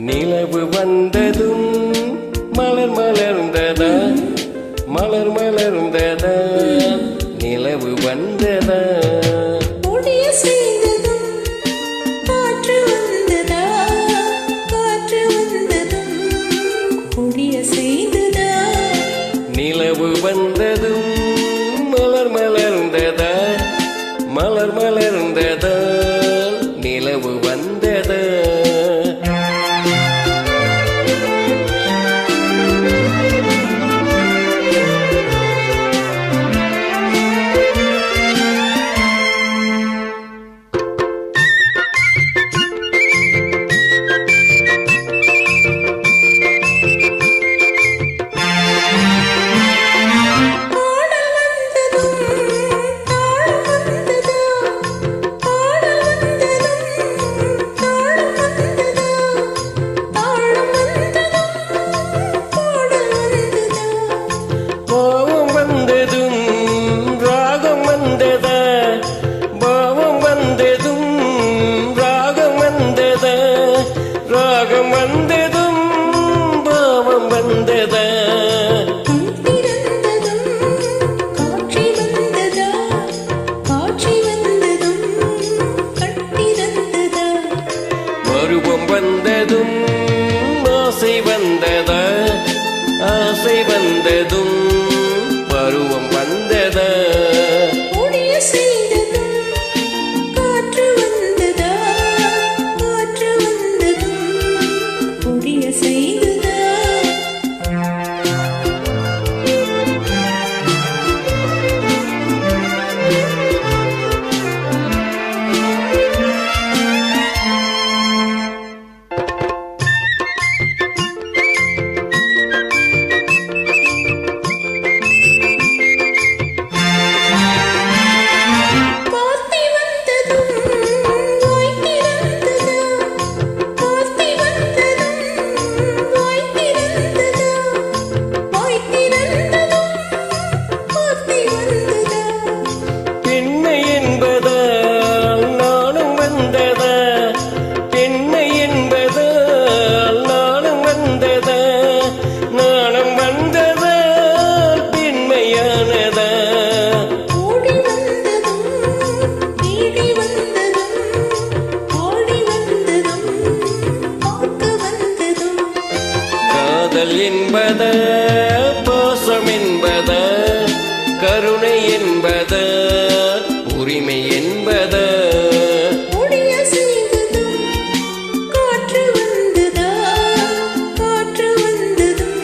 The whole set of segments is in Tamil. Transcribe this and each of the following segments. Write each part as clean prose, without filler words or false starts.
நிலவு வந்ததும் மலர் மலர்ந்ததா, மலர் மலர்ந்ததா, நிலவு வந்ததா. முடிய செய்ததும் காற்று வந்ததா, காற்று வந்ததும் முடிய செய்ததா. நிலவு வந்ததும் மலர் மலர்ந்ததா, மலர் மலர்ந்ததா, நிலவு வந்ததா. ராகம் வந்ததும் பாவம் வந்ததா, காட்சி வந்ததா, காட்சி வந்ததும் கட்டிருந்ததா. பருவம் வந்ததும் ஆசை வந்ததா, ஆசை வந்ததும் பருவம் வந்ததா. முடிய செய்ததும் காற்று வந்ததா, காற்று வந்ததும் முடிய செய்ததா. காதல் என்பத, பாசம் என்பத, கருணை என்பத, உரிமை என்பத. முடிய செய்ததும் காற்று வந்ததா, காற்று வந்ததும்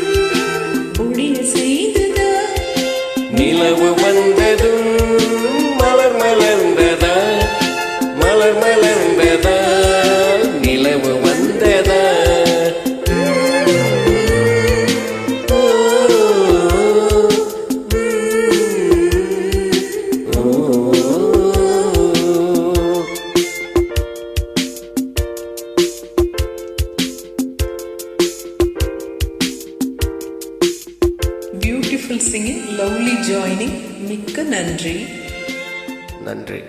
முடிய செய்ததா. நிலவு வந்ததும் மலர் மலர்ந்ததா, மலர் மலர்ந்ததா, நிலவு வந்ததா. Beautiful singing, lovely joining. மிக்க நன்றி. நன்றி.